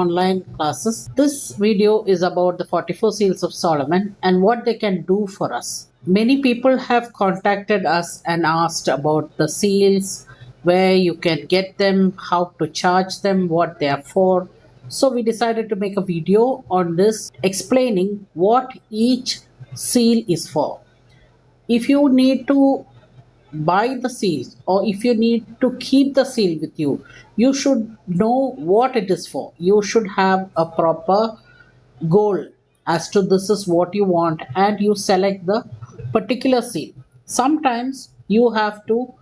online classes. This video is about the 44 seals of Solomon and what they can do for us. Many people have contacted us and asked about the seals, where you can get them, how to charge them, what they are for. So we decided to make a video on this explaining what each seal is for. If you need to buy the seals or if you need to keep the seal with you, you should know what it is for. You should have a proper goal as to this is what you want and you select the particular seal. Sometimes you have to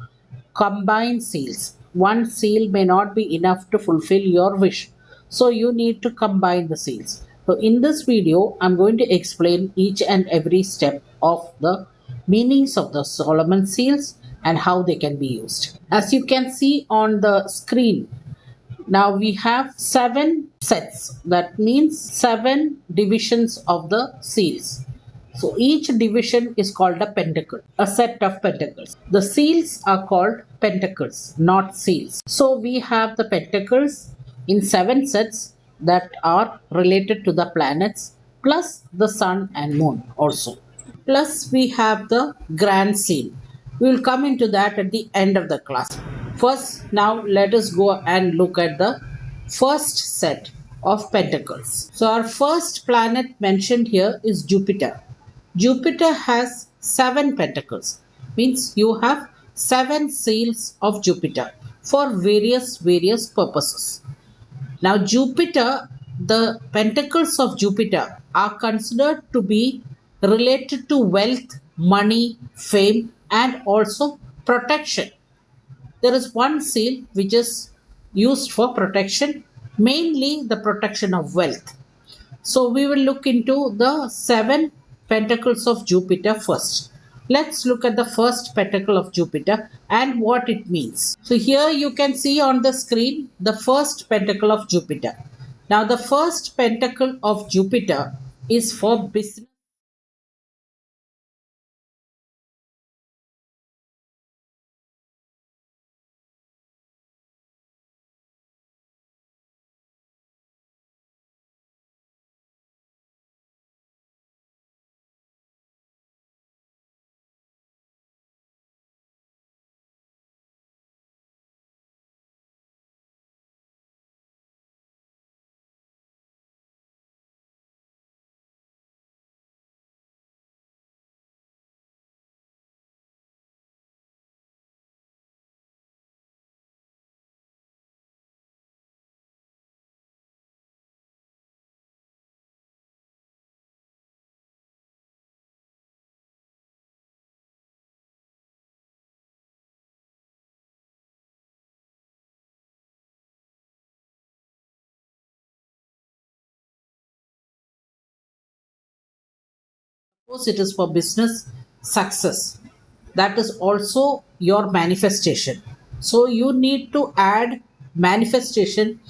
combine seals. One seal may not be enough to fulfill your wish, so you need to combine the seals. So in this video I'm going to explain each and every step of the meanings of the Solomon seals and how they can be used. As you can see on the screen, now we have 7 sets. That means 7 divisions of the seals. So each division is called a pentacle, a set of pentacles. The seals are called pentacles, not seals. So we have the pentacles in 7 sets that are related to the planets, plus the sun and moon also. Plus we have the grand seal. We will come into that at the end of the class. First, now let us go and look at the first set of pentacles. So our first planet mentioned here is Jupiter. Jupiter has 7 pentacles. Means you have 7 seals of Jupiter for various purposes. Now Jupiter, the pentacles of Jupiter are considered to be related to wealth, money, fame and also protection. There is one seal which is used for protection, mainly the protection of wealth. So we will look into the 7 pentacles of Jupiter first. Let's look at the first pentacle of Jupiter and what it means. So here you can see on the screen the first pentacle of Jupiter. Now the first pentacle of Jupiter is for business. Suppose it is for business success. That is also your manifestation. So you need to add manifestation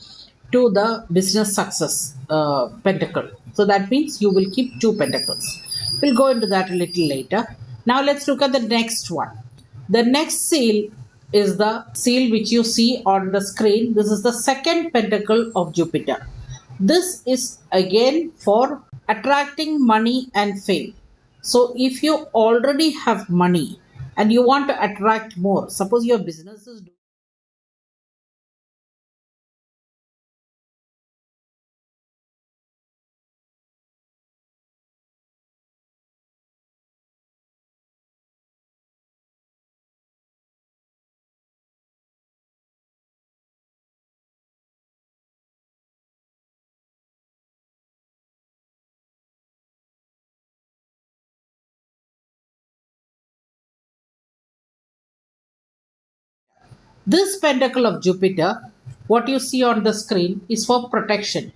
to the business success pentacle. So that means you will keep 2 pentacles. We'll go into that a little later. Now let's look at the next one. The next seal is the seal which you see on the screen. This is the second pentacle of Jupiter. This is again for attracting money and fame. So if you already have money and you want to attract more, suppose your business is this pentacle of Jupiter, what you see on the screen is for protection.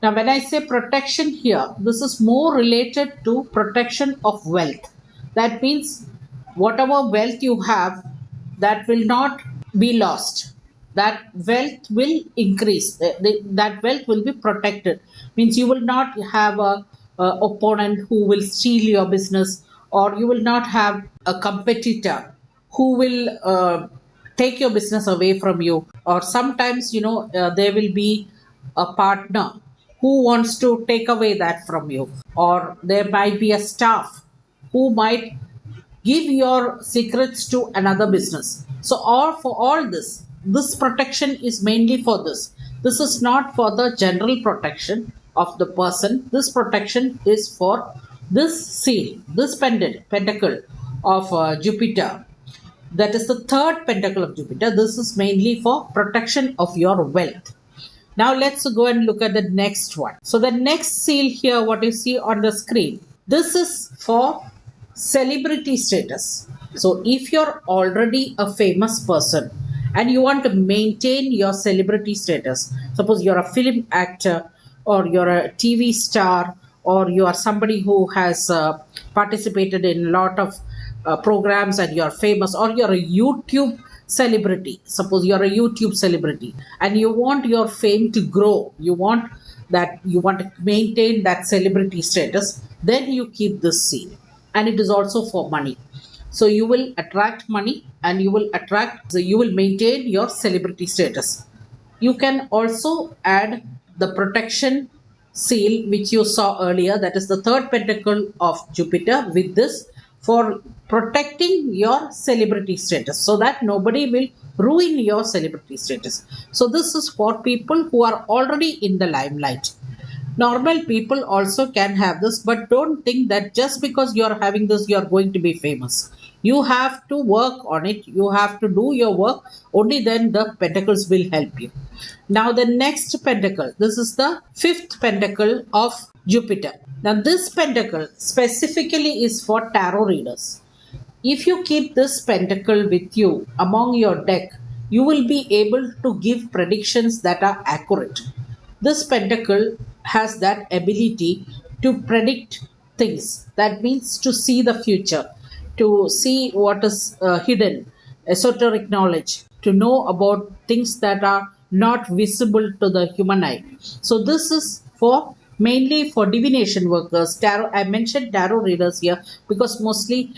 Now, when I say protection here, this is more related to protection of wealth. That means whatever wealth you have, that will not be lost. That wealth will increase. That wealth will be protected. Means you will not have a opponent who will steal your business, or you will not have a competitor who will take your business away from you. Or sometimes, there will be a partner who wants to take away that from you, or there might be a staff who might give your secrets to another business. So, all for all this, this protection is mainly for this. This is not for the general protection of the person. This protection is for this seal, this pentacle of Jupiter. That is the third pentacle of Jupiter. This is mainly for protection of your wealth. Now let's go and look at the next one. So the next seal here, what you see on the screen, this is for celebrity status. So if you're already a famous person and you want to maintain your celebrity status, suppose you're a film actor or you're a TV star or you are somebody who has participated in a lot of programs and you're famous, or you're a YouTube celebrity. Suppose you're a YouTube celebrity and you want your fame to grow, you want to maintain that celebrity status, then you keep this seal. And it is also for money. So you will attract money and you will maintain your celebrity status. You can also add the protection seal which you saw earlier, that is the third pentacle of Jupiter, with this for protecting your celebrity status so that nobody will ruin your celebrity status. So this is for people who are already in the limelight. Normal people also can have this, but don't think that just because you are having this you are going to be famous. You have to work on it, you have to do your work, only then the pentacles will help you. Now the next pentacle, this is the fifth pentacle of Jupiter. Now this pentacle specifically is for tarot readers. If you keep this pentacle with you among your deck, you will be able to give predictions that are accurate. This pentacle has that ability to predict things. That means to see the future, to see what is hidden, esoteric knowledge, to know about things that are not visible to the human eye. So this is for mainly for divination workers. Tarot, I mentioned tarot readers here because mostly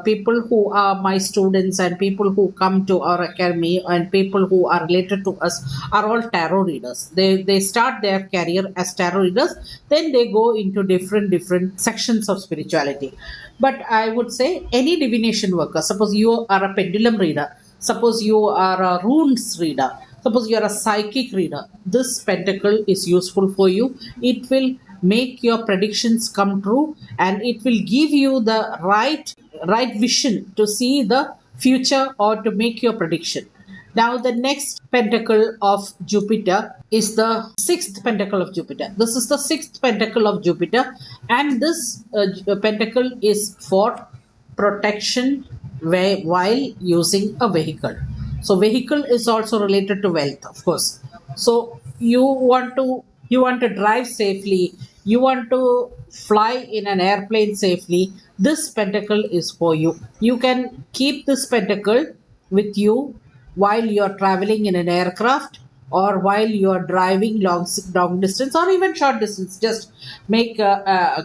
people who are my students and people who come to our academy and people who are related to us are all tarot readers. They start their career as tarot readers, then they go into different sections of spirituality. But I would say any divination worker, suppose you are a pendulum reader, suppose you are a runes reader, suppose you are a psychic reader, this pentacle is useful for you. It will make your predictions come true and it will give you the right vision to see the future or to make your prediction. Now the next pentacle of Jupiter is the sixth pentacle of Jupiter. This is the sixth pentacle of Jupiter, and this pentacle is for protection while using a vehicle. So vehicle is also related to wealth, of course. So you want to drive safely, you want to fly in an airplane safely, this pentacle is for you. You can keep this pentacle with you while you are traveling in an aircraft or while you are driving long distance or even short distance. Just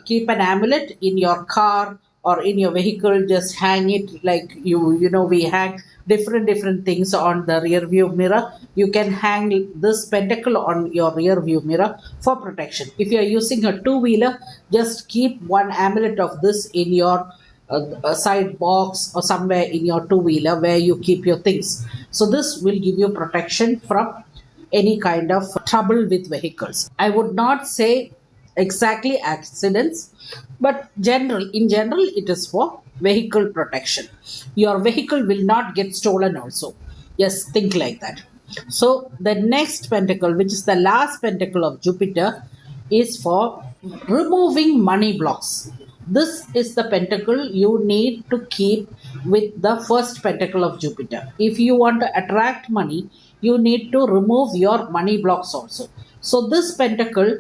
keep an amulet in your car or in your vehicle. Just hang it like we hang different things on the rear view mirror. You can hang this pentacle on your rear view mirror for protection. If you are using a two-wheeler, just keep one amulet of this in your a side box or somewhere in your two-wheeler where you keep your things. So this will give you protection from any kind of trouble with vehicles. I would not say exactly accidents, but in general it is for vehicle protection. Your vehicle will not get stolen also. Yes, think like that. So the next pentacle, which is the last pentacle of Jupiter, is for removing money blocks. This is the pentacle you need to keep with the first pentacle of Jupiter. If you want to attract money, you need to remove your money blocks also. So this pentacle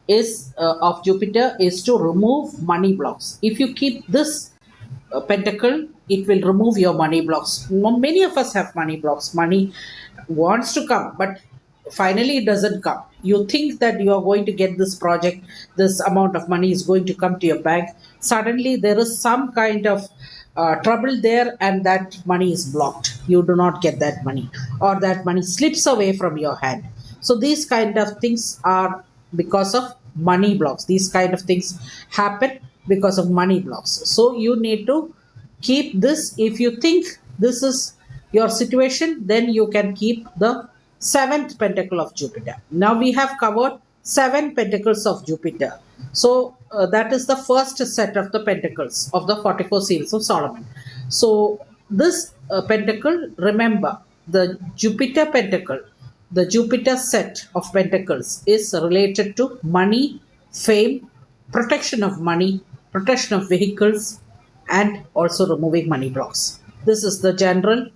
is of Jupiter is to remove money blocks. If you keep this pentacle, it will remove your money blocks. Many of us have money blocks. Money wants to come, but finally it doesn't come. You think that you are going to get this project, this amount of money is going to come to your bank. Suddenly there is some kind of trouble there and that money is blocked. You do not get that money, or that money slips away from your hand. So these kind of things are because of money blocks. These kind of things happen because of money blocks. So you need to keep this. If you think this is your situation, then you can keep the seventh pentacle of Jupiter. Now we have covered seven pentacles of Jupiter. So that is the first set of the pentacles of the 44 seals of Solomon. So this pentacle, remember, the Jupiter pentacle, the Jupiter set of pentacles is related to money, fame, protection of money, protection of vehicles, and also removing money blocks. This is the general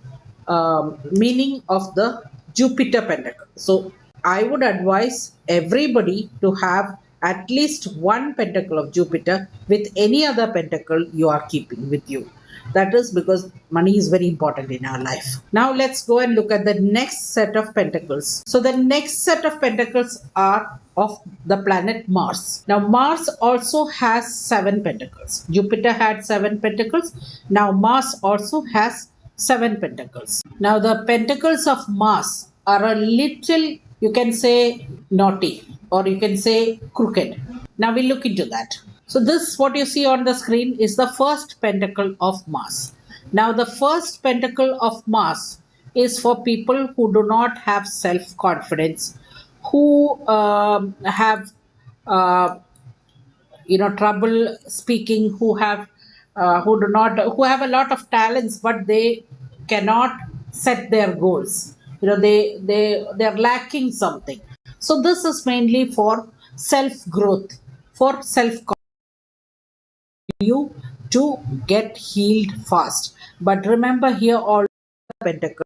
meaning of the Jupiter pentacle. So I would advise everybody to have at least one pentacle of Jupiter with any other pentacle you are keeping with you. That is because money is very important in our life. Now let's go and look at the next set of pentacles. So the next set of pentacles are of the planet Mars. Now Mars also has seven pentacles. Jupiter had seven pentacles. Now Mars also has seven pentacles. Now the pentacles of Mars are a little, you can say, naughty, or you can say crooked. Now we look into that. So this, what you see on the screen, is the first pentacle of Mars. Now the first pentacle of Mars is for people who do not have self-confidence, who have trouble speaking, who have a lot of talents, but they cannot set their goals. They're lacking something. So this is mainly for self growth, for self you to get healed fast. But remember here, all pentacle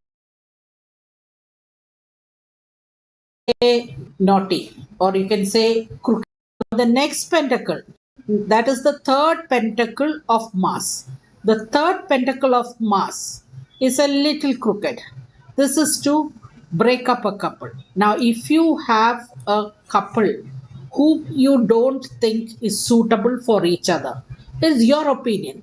naughty, or you can say crooked. The next pentacle, that is the third pentacle of Mars. The third pentacle of Mars is a little crooked. This is to break up a couple. Now, if you have a couple who you don't think is suitable for each other, is your opinion.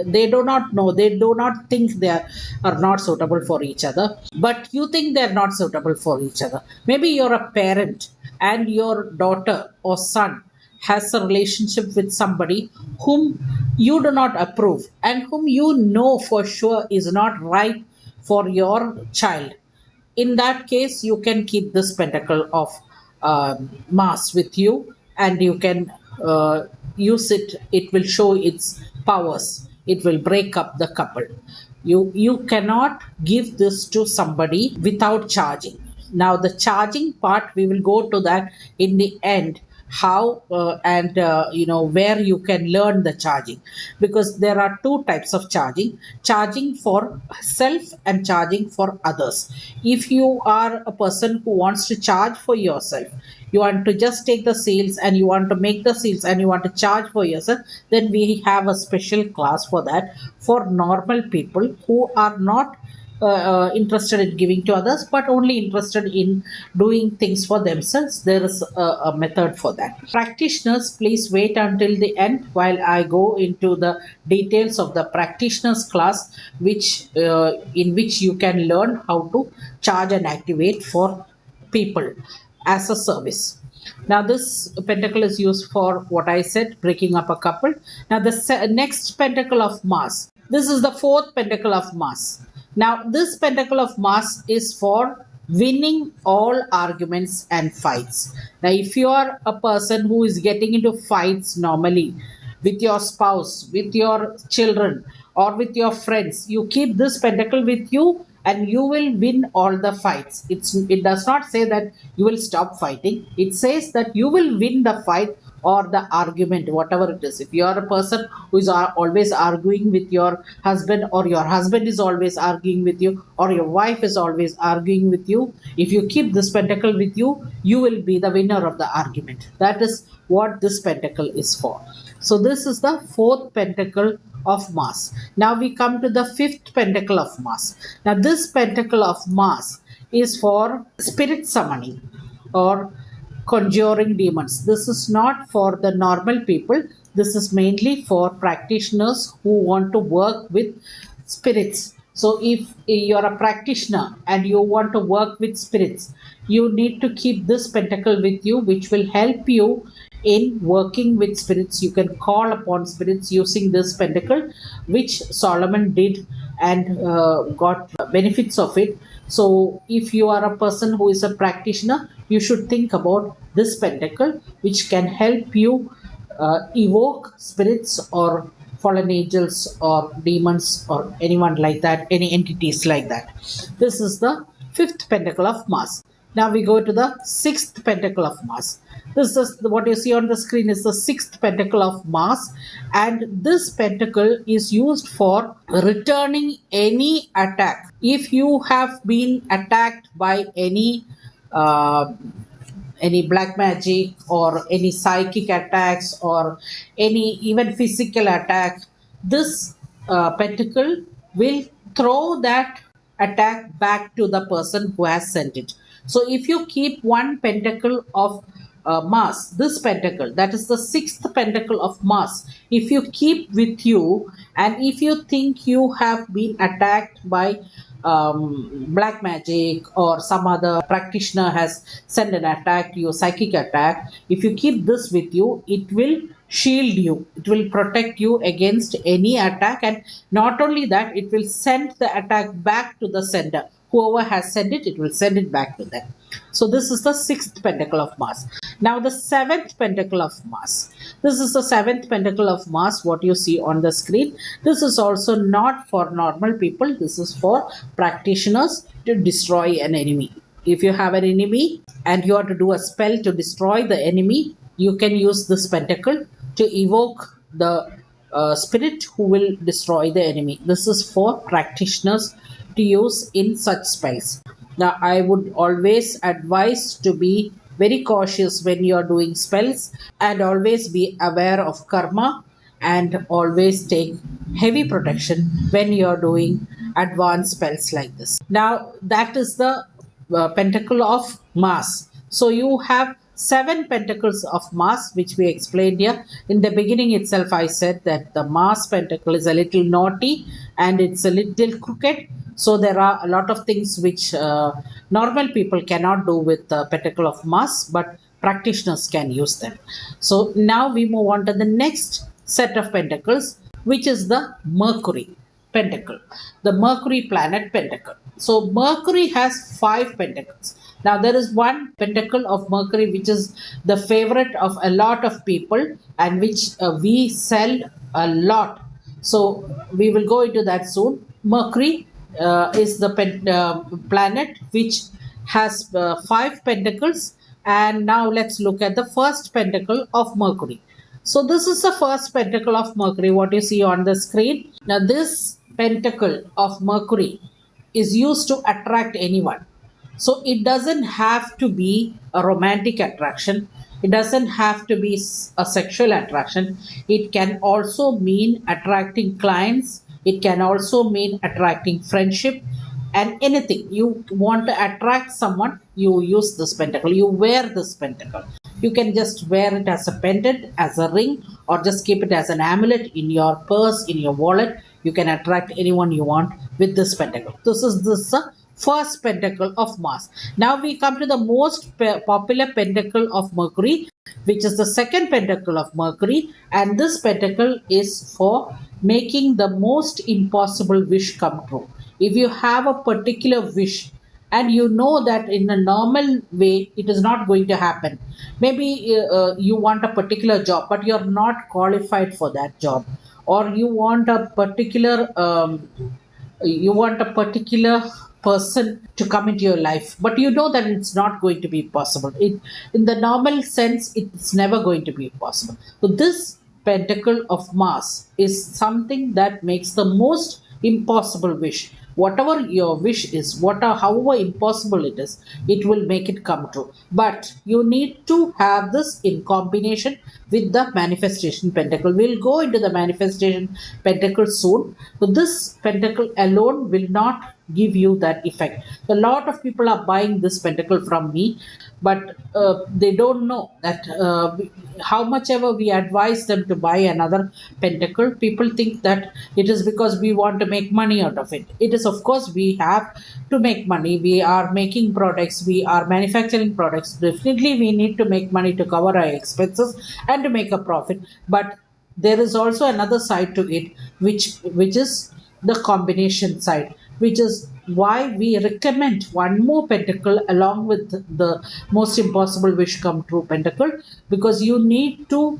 They do not know, they do not think are not suitable for each other, but you think they're not suitable for each other. Maybe you're a parent and your daughter or son has a relationship with somebody whom you do not approve and whom you know for sure is not right for your child. In that case, you can keep this pentacle of Mars with you, and you can use it. It will show its powers. It will break up the couple. You cannot give this to somebody without charging. Now the charging part, we will go to that in the end, how and where you can learn the charging, because there are two types of charging for self and charging for others. If you are a person who wants to charge for yourself, you want to just take the sales and you want to make the sales and you want to charge for yourself, then we have a special class for that, for normal people who are not interested in giving to others but only interested in doing things for themselves. There is a method for that. Practitioners, please wait until the end while I go into the details of the practitioners class, which in which you can learn how to charge and activate for people as a service. Now this pentacle is used for what I said, breaking up a couple. Now the next pentacle of Mars, this is the fourth pentacle of Mars. Now this pentacle of Mars is for winning all arguments and fights. Now if you are a person who is getting into fights normally with your spouse, with your children, or with your friends, you keep this pentacle with you and you will win all the fights. It does not say that you will stop fighting. It says that you will win the fight or the argument, whatever it is. If you are a person who is always arguing with your husband, or your husband is always arguing with you, or your wife is always arguing with you, if you keep this pentacle with you, you will be the winner of the argument. That is what this pentacle is for. So this is the fourth pentacle of Mars. Now we come to the fifth pentacle of Mars. Now this pentacle of Mars is for spirit summoning or conjuring demons. This is not for the normal people. This is mainly for practitioners who want to work with spirits, So if you're a practitioner and you want to work with spirits, you need to keep this pentacle with you, which will help you in working with spirits. You can call upon spirits using this pentacle, which Solomon did and got benefits of it. So if you are a person who is a practitioner, you should think about this pentacle, which can help you evoke spirits or fallen angels or demons or anyone like that, any entities like that. This is the fifth pentacle of Mars. Now we go to the sixth pentacle of Mars. This is what you see on the screen is the sixth pentacle of Mars, and this pentacle is used for returning any attack. If you have been attacked by uh, any black magic or any psychic attacks or any even physical attack, this pentacle will throw that attack back to the person who has sent it. So if you keep one pentacle of Mars, this pentacle, that is the sixth pentacle of Mars, if you keep with you and if you think you have been attacked by black magic or some other practitioner has sent an attack to you, psychic attack, if you keep this with you, it will shield you, it will protect you against any attack, and not only that, it will send the attack back to the sender. Whoever has sent it, it will send it back to them. So this is the sixth pentacle of Mars. Now the seventh pentacle of Mars. This is the seventh pentacle of Mars, what you see on the screen. This is also not for normal people. This is for practitioners to destroy an enemy. If you have an enemy and you are to do a spell to destroy the enemy, you can use this pentacle to evoke the spirit who will destroy the enemy. This is for practitioners to use in such spells. Now, I would always advise to be very cautious when you are doing spells and always be aware of karma and always take heavy protection when you are doing advanced spells like this. Now, that is the pentacle of Mars. So, you have seven pentacles of Mars, which we explained here. In the beginning itself, I said that the Mars pentacle is a little naughty and it's a little crooked. So there are a lot of things which normal people cannot do with the pentacle of Mars, but practitioners can use them. So now we move on to the next set of pentacles, which is the Mercury pentacle, the Mercury planet pentacle. So Mercury has five pentacles. Now there is one pentacle of Mercury which is the favorite of a lot of people and which we sell a lot. So we will go into that soon. Mercury is the planet which has five pentacles, and now let's look at the first pentacle of Mercury. So this is the first pentacle of Mercury, what you see on the screen. Now this pentacle of Mercury is used to attract anyone. So it doesn't have to be a romantic attraction. It doesn't have to be a sexual attraction. It can also mean attracting clients. It can also mean attracting friendship and anything. You want to attract someone, you use this pentacle. You wear this pentacle. You can just wear it as a pendant, as a ring, or just keep it as an amulet in your purse, in your wallet. You can attract anyone you want with this pentacle. This is this first pentacle of Mars. Now we come to the most popular pentacle of Mercury, which is the second pentacle of Mercury, and this pentacle is for making the most impossible wish come true. If you have a particular wish and you know that in a normal way it is not going to happen, maybe you want a particular job but you're not qualified for that job, or you want a particular person to come into your life, but you know that it's not going to be possible. In the normal sense, it's never going to be possible. So this pentacle of Mars is something that makes the most impossible wish. Whatever your wish is, however impossible it is, it will make it come true. But you need to have this in combination with the manifestation pentacle. We'll go into the manifestation pentacle soon. So this pentacle alone will not give you that effect. A lot of people are buying this pentacle from me, but they don't know that how much ever we advise them to buy another pentacle, people think that it is because we want to make money out of it. It is, of course, we have to make money. We are making products, we are manufacturing products. Definitely, we need to make money to cover our expenses and to make a profit. But there is also another side to it, which is the combination side, which is why we recommend one more pentacle along with the most impossible wish come true pentacle, because you need to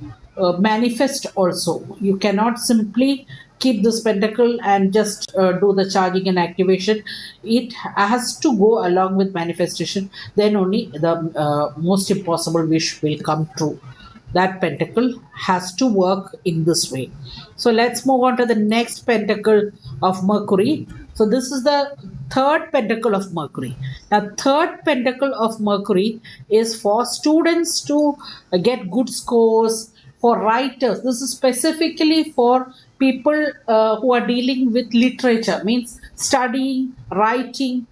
manifest also. You cannot simply keep this pentacle and just do the charging and activation. It has to go along with manifestation, then only the most impossible wish will come true. That pentacle has to work in this way. So let's move on to the next pentacle of Mercury. So this is the third pentacle of Mercury. Now, third pentacle of Mercury is for students to get good scores, for writers. This is specifically for people who are dealing with literature, means studying, writing,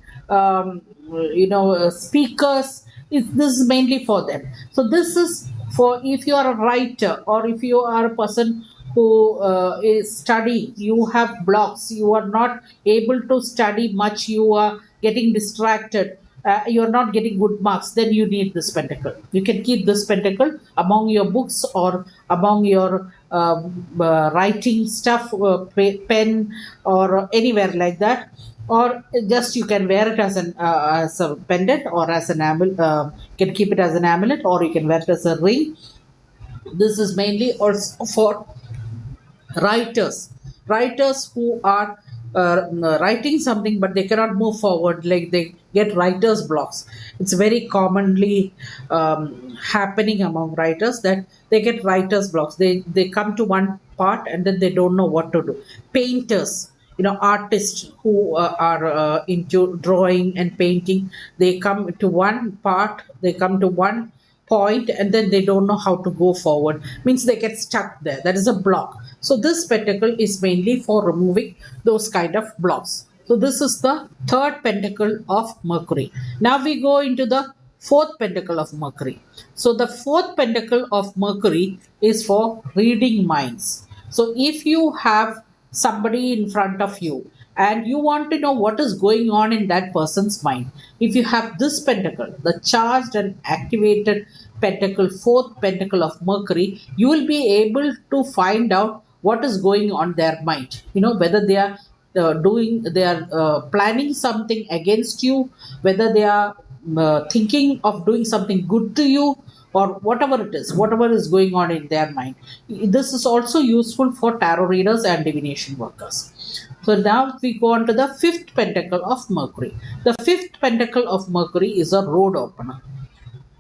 speakers. This is mainly for them. So this is for if you are a writer, or if you are a person who is studying, you have blocks, you are not able to study much, you are getting distracted, you are not getting good marks, then you need this pentacle. You can keep this pentacle among your books or among your writing stuff, pen, or anywhere like that. Or just you can wear it as a pendant, or as an amulet. Can keep it as an amulet, or you can wear it as a ring. This is mainly also for writers who are writing something but they cannot move forward, like they get writer's blocks. It's very commonly happening among writers that they get writer's blocks. They come to one part and then they don't know what to do. Painters, artists who are into drawing and painting, they come to one part, they come to one point, and then they don't know how to go forward, means they get stuck there. That is a block. So this pentacle is mainly for removing those kind of blocks. So this is the third pentacle of Mercury. Now we go into the fourth pentacle of Mercury. So the fourth pentacle of Mercury is for reading minds. So if you have somebody in front of you and you want to know what is going on in that person's mind, if you have this pentacle, the charged and activated pentacle, fourth pentacle of Mercury, you will be able to find out what is going on their mind. Whether they are planning something against you, whether they are thinking of doing something good to you, or whatever is going on in their mind. This is also useful for tarot readers and divination workers. So now we go on to the fifth pentacle of Mercury. The fifth pentacle of Mercury is a road opener.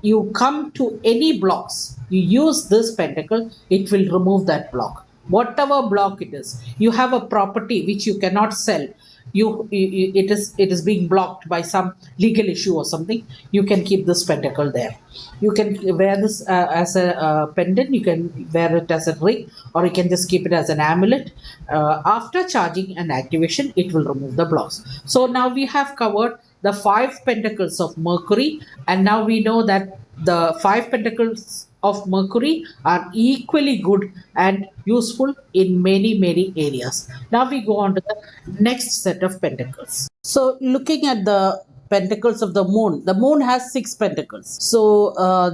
You come to any blocks, you use this pentacle, it will remove that block. Whatever block it is, you have a property which you cannot sell, it is being blocked by some legal issue or something, you can keep this pentacle there. You can wear this as a pendant, you can wear it as a ring, or you can just keep it as an amulet. After charging and activation, it will remove the blocks. So now we have covered the five pentacles of Mercury, and now we know that the five pentacles of Mercury are equally good and useful in many areas. Now we go on to the next set of pentacles. So looking at the pentacles of the moon has six pentacles. So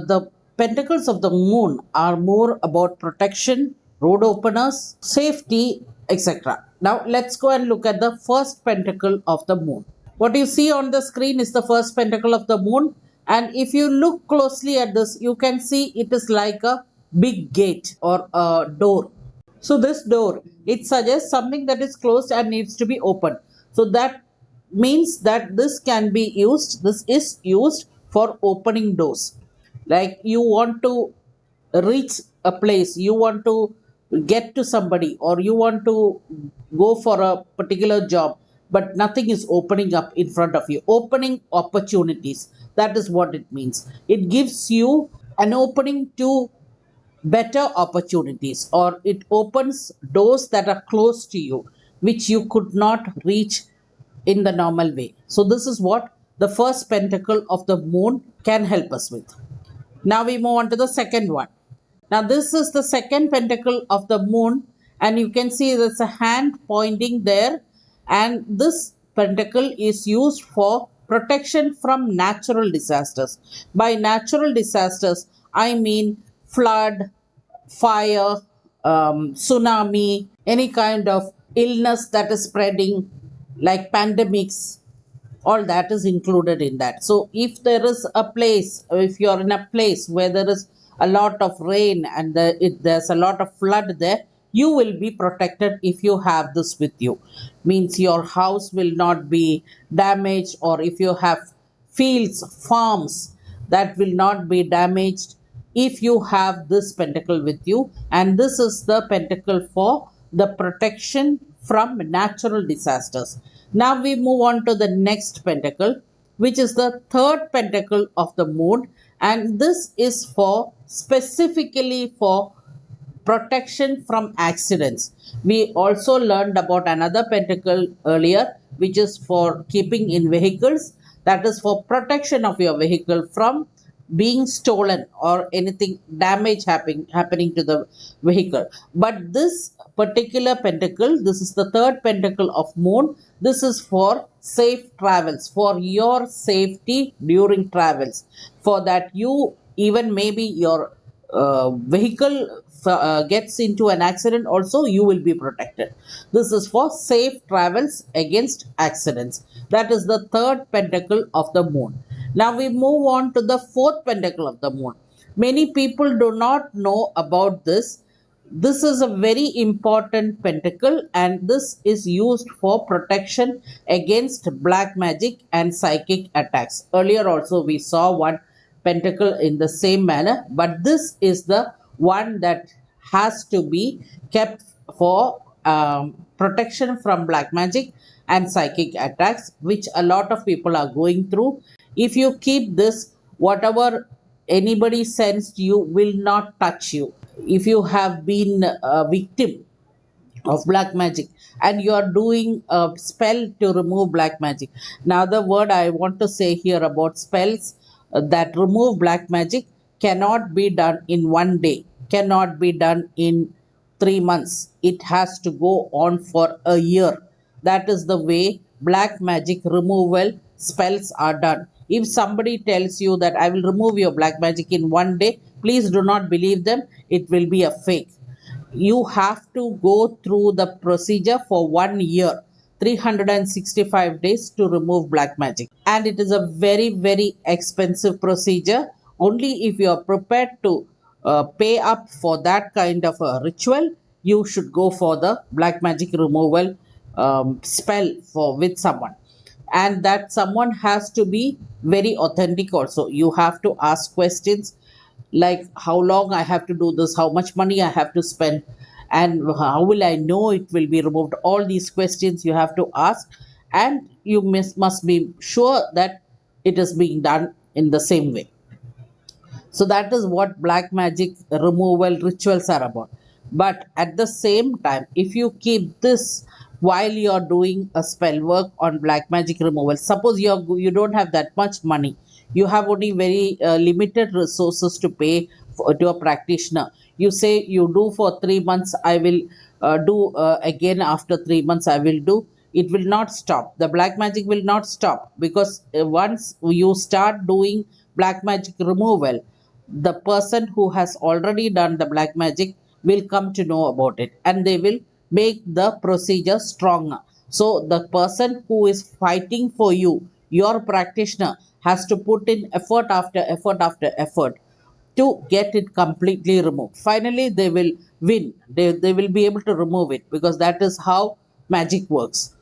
the pentacles of the moon are more about protection, road openers, safety, etc. Now let's go and look at the first pentacle of the moon. What you see on the screen is the first pentacle of the moon. And if you look closely at this, you can see it is like a big gate or a door. So this door, it suggests something that is closed and needs to be opened. So that means that this is used for opening doors. Like you want to reach a place, you want to get to somebody, or you want to go for a particular job, but nothing is opening up in front of you. Opening opportunities, that is what it means. It gives you an opening to better opportunities, or it opens doors that are close to you which you could not reach in the normal way. So, this is what the first pentacle of the moon can help us with. Now, we move on to the second one. Now, this is the second pentacle of the moon, and you can see there's a hand pointing there, and this pentacle is used for protection from natural disasters. By natural disasters, I mean flood, fire, tsunami, any kind of illness that is spreading, like pandemics, all that is included in that. So if there is a place, if you're in a place where there is a lot of rain and there's a lot of flood there, you will be protected if you have this with you. Means your house will not be damaged, or if you have fields, farms, that will not be damaged if you have this pentacle with you. And this is the pentacle for the protection from natural disasters. Now we move on to the next pentacle, which is the third pentacle of the moon, and this is for specifically for protection from accidents. We also learned about another pentacle earlier, which is for keeping in vehicles, that is for protection of your vehicle from being stolen or anything damage happening to the vehicle. But this particular pentacle, this is the third pentacle of moon, this is for safe travels, for your safety during travels, for that you, even maybe your vehicle gets into an accident also, you will be protected. This is for safe travels against accidents. That is the third pentacle of the moon. Now we move on to the fourth pentacle of the moon. Many people do not know about this. This is a very important pentacle, and this is used for protection against black magic and psychic attacks. Earlier also we saw one pentacle in the same manner, but this is the one that has to be kept for protection from black magic and psychic attacks, which a lot of people are going through. If you keep this, whatever anybody sends to you will not touch you. If you have been a victim of black magic and you are doing a spell to remove black magic. Now, the word I want to say here about spells that remove black magic cannot be done in one day, cannot be done in 3 months. It has to go on for a year. That is the way black magic removal spells are done. If somebody tells you that I will remove your black magic in one day, please do not believe them. It will be a fake. You have to go through the procedure for 1 year, 365 days to remove black magic. And it is a very, very expensive procedure. Only if you are prepared to pay up for that kind of a ritual, you should go for the black magic removal spell for with someone. And that someone has to be very authentic also. You have to ask questions like how long I have to do this, how much money I have to spend, and how will I know it will be removed. All these questions you have to ask, and you must be sure that it is being done in the same way. So that is what black magic removal rituals are about. But at the same time, if you keep this while you are doing a spell work on black magic removal, suppose you don't have that much money, you have only very limited resources to pay to a practitioner. You say you do for 3 months, I will do again after 3 months, I will do. It will not stop. The black magic will not stop, because once you start doing black magic removal, the person who has already done the black magic will come to know about it, and they will make the procedure stronger. So the person who is fighting for you, your practitioner, has to put in effort after effort after effort to get it completely removed. Finally, they will win. They will be able to remove it, because that is how magic works.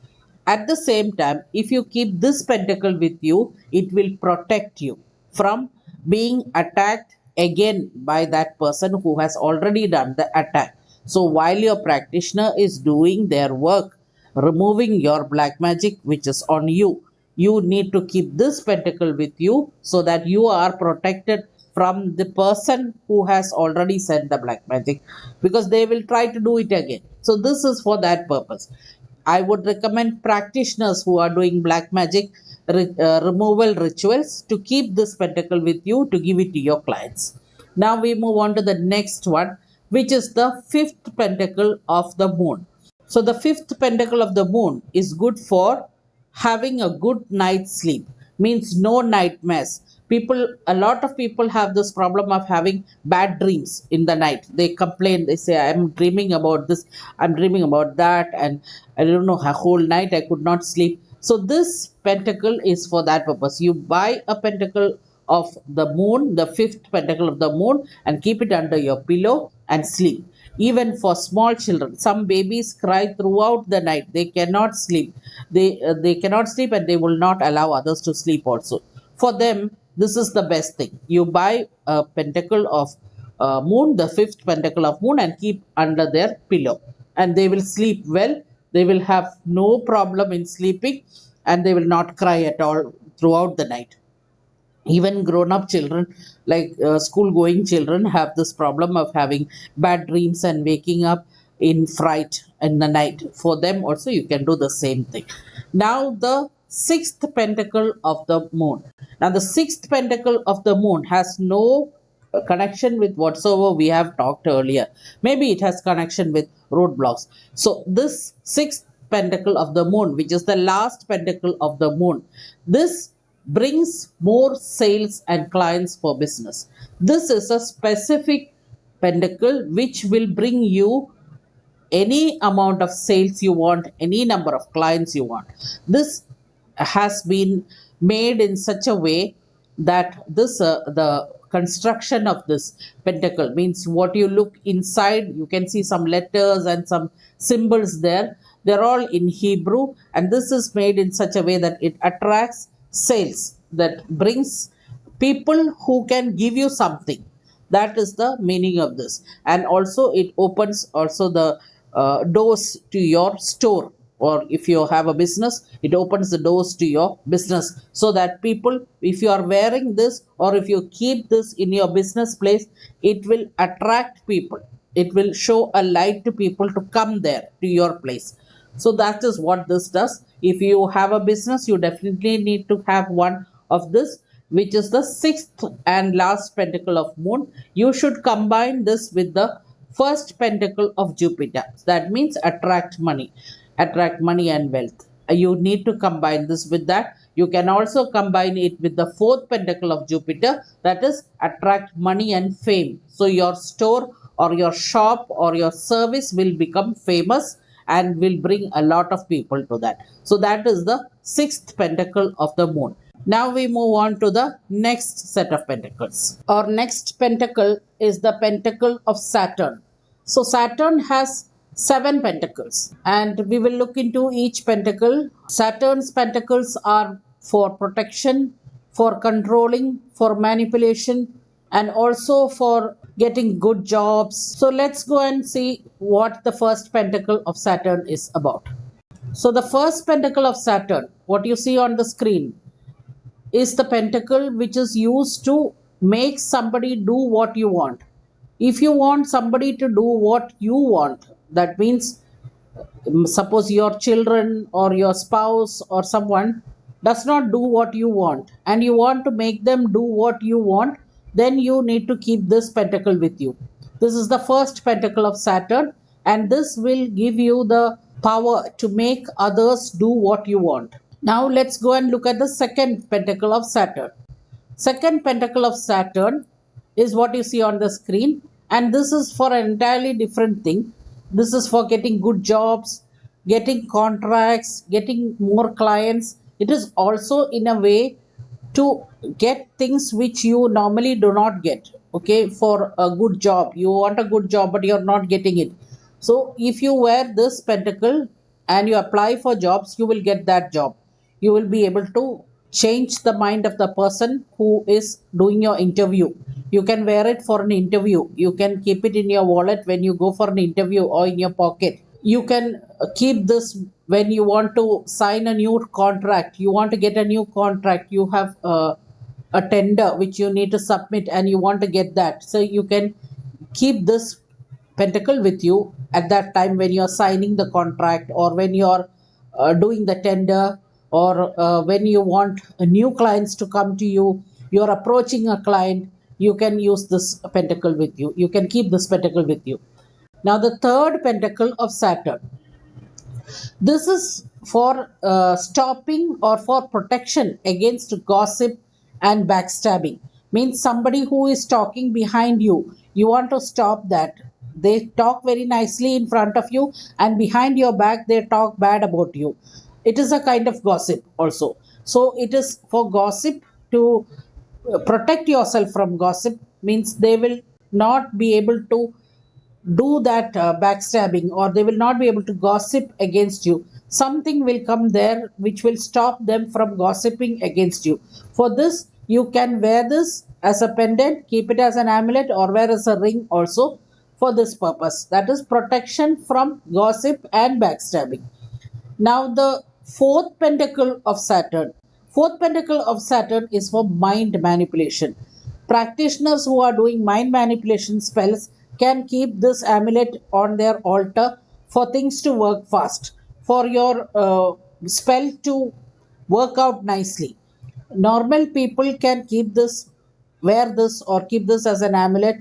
At the same time, if you keep this pentacle with you, it will protect you from being attacked again by that person who has already done the attack. So while your practitioner is doing their work, removing your black magic which is on you, you need to keep this pentacle with you so that you are protected from the person who has already sent the black magic, because they will try to do it again. So this is for that purpose. I would recommend practitioners who are doing black magic removal rituals to keep this pentacle with you to give it to your clients. Now we move on to the next one, which is the fifth pentacle of the moon. So the fifth pentacle of the moon is good for having a good night's sleep, means no nightmares. A lot of people have this problem of having bad dreams in the night. They complain, they say, I'm dreaming about this, I'm dreaming about that, and I don't know, a whole night I could not sleep. So this pentacle is for that purpose. You buy a pentacle of the moon, the fifth pentacle of the moon, and keep it under your pillow and sleep. Even for small children, some babies cry throughout the night. They cannot sleep. They cannot sleep, and they will not allow others to sleep also. For them, this is the best thing. You buy a pentacle of moon, the fifth pentacle of moon, and keep under their pillow, and they will sleep well. They will have no problem in sleeping, and they will not cry at all throughout the night. Even grown up children, like school going children, have this problem of having bad dreams and waking up in fright in the night. For them also, you can do the same thing. Now the sixth pentacle of the moon. Now the sixth pentacle of the moon has no connection with whatsoever we have talked earlier. Maybe it has connection with roadblocks. So this sixth pentacle of the moon, which is the last pentacle of the moon, this brings more sales and clients for business. This is a specific pentacle which will bring you any amount of sales you want, any number of clients you want. This has been made in such a way that the construction of this pentacle, means what you look inside, you can see some letters and some symbols there. They're all in Hebrew, and this is made in such a way that it attracts sales, that brings people who can give you something. That is the meaning of this. And also it opens also the doors to your store, or if you have a business, it opens the doors to your business, so that people, if you are wearing this or if you keep this in your business place, it will attract people. It will show a light to people to come there to your place. So that is what this does. If you have a business, you definitely need to have one of this, which is the sixth and last pentacle of moon. You should combine this with the first pentacle of Jupiter. That means attract money and wealth. You need to combine this with that. You can also combine it with the fourth pentacle of Jupiter, that is attract money and fame. So your store or your shop or your service will become famous and will bring a lot of people to that. So that is the sixth pentacle of the moon. Now we move on to the next set of pentacles. Our next pentacle is the pentacle of Saturn. So Saturn has 7 pentacles, and we will look into each pentacle. Saturn's pentacles are for protection, for controlling, for manipulation, and also for getting good jobs. So let's go and see what the first pentacle of Saturn is about. So the first pentacle of Saturn, what you see on the screen, is the pentacle which is used to make somebody do what you want. If you want somebody to do what you want, that means suppose your children or your spouse or someone does not do what you want, and you want to make them do what you want, then you need to keep this pentacle with you. This is the first pentacle of Saturn, and this will give you the power to make others do what you want. Now let's go and look at the second pentacle of Saturn. Second pentacle of Saturn is what you see on the screen, and this is for an entirely different thing. This is for getting good jobs, getting contracts, getting more clients. It is also in a way to get things which you normally do not get. Okay, for a good job, you want a good job but you're not getting it. So if you wear this pentacle and you apply for jobs, you will get that job. You will be able to change the mind of the person who is doing your interview. You can wear it for an interview. You can keep it in your wallet when you go for an interview, or in your pocket. You can keep this when you want to sign a new contract. You want to get a new contract. You have a tender which you need to submit and you want to get that. So you can keep this pentacle with you at that time when you're signing the contract, or when you're doing the tender, or when you want new clients to come to you, you're approaching a client, you can use this pentacle with you. You can keep this pentacle with you. Now, the third pentacle of Saturn. This is for stopping or for protection against gossip and backstabbing. Means somebody who is talking behind you, you want to stop that. They talk very nicely in front of you, and behind your back, they talk bad about you. It is a kind of gossip also. So, it is for gossip to protect yourself from gossip, means they will not be able to do that backstabbing, or they will not be able to gossip against you. Something will come there which will stop them from gossiping against you. For this, you can wear this as a pendant, keep it as an amulet, or wear as a ring also for this purpose. That is protection from gossip and backstabbing. Now, the fourth pentacle of Saturn. Fourth pentacle of Saturn is for mind manipulation. Practitioners who are doing mind manipulation spells can keep this amulet on their altar for things to work fast, for your spell to work out nicely. Normal people can keep this, wear this, or keep this as an amulet,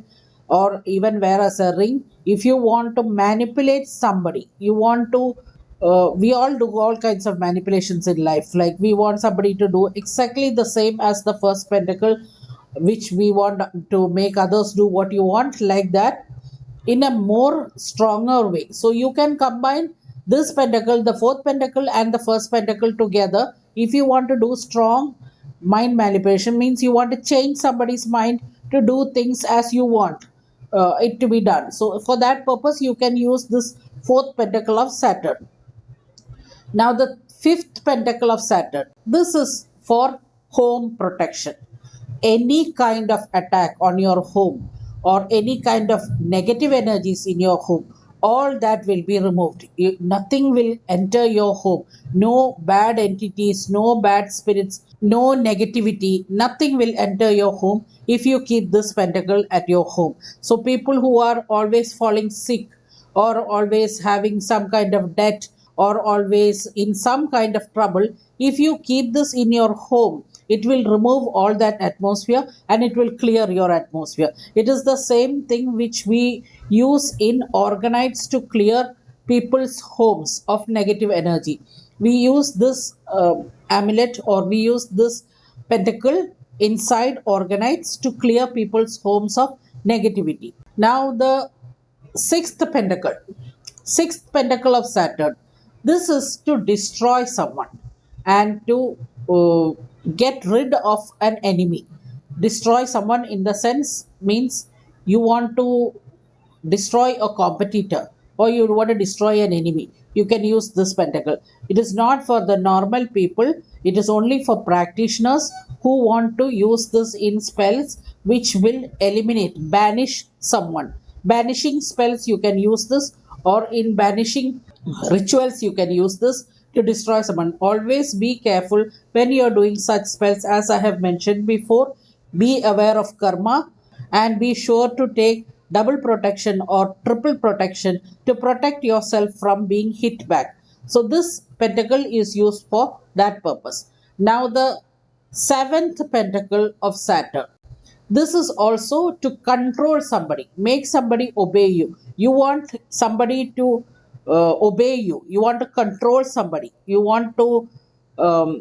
or even wear as a ring. If you want to manipulate somebody, you want to we all do all kinds of manipulations in life. Like, we want somebody to do exactly the same as the first pentacle, which we want to make others do what you want, like that, in a more stronger way. So you can combine this pentacle, the fourth pentacle, and the first pentacle together. If you want to do strong mind manipulation, means you want to change somebody's mind to do things as you want it to be done. So for that purpose, you can use this fourth pentacle of Saturn. Now, the fifth pentacle of Saturn. This is for home protection. Any kind of attack on your home, or any kind of negative energies in your home, all that will be removed. Nothing will enter your home. No bad entities, no bad spirits, no negativity. Nothing will enter your home if you keep this pentacle at your home. So, people who are always falling sick, or always having some kind of debt, or always in some kind of trouble, if you keep this in your home, it will remove all that atmosphere, and it will clear your atmosphere. It is the same thing which we use in organites to clear people's homes of negative energy. We use this amulet, or we use this pentacle inside organites to clear people's homes of negativity. Now, the sixth pentacle. Sixth pentacle of Saturn. This is to destroy someone, and to get rid of an enemy. Destroy someone in the sense, means you want to destroy a competitor, or you want to destroy an enemy. You can use this pentacle. It is not for the normal people, it is only for practitioners who want to use this in spells which will eliminate, banish someone. Banishing spells, you can use this, or in banishing rituals, you can use this to destroy someone. Always be careful when you are doing such spells. As I have mentioned before, be aware of karma, and be sure to take double protection or triple protection to protect yourself from being hit back. So, this pentacle is used for that purpose. Now, the seventh pentacle of Saturn. This is also to control somebody, make somebody obey you. You want somebody to obey you. You want to control somebody. You want to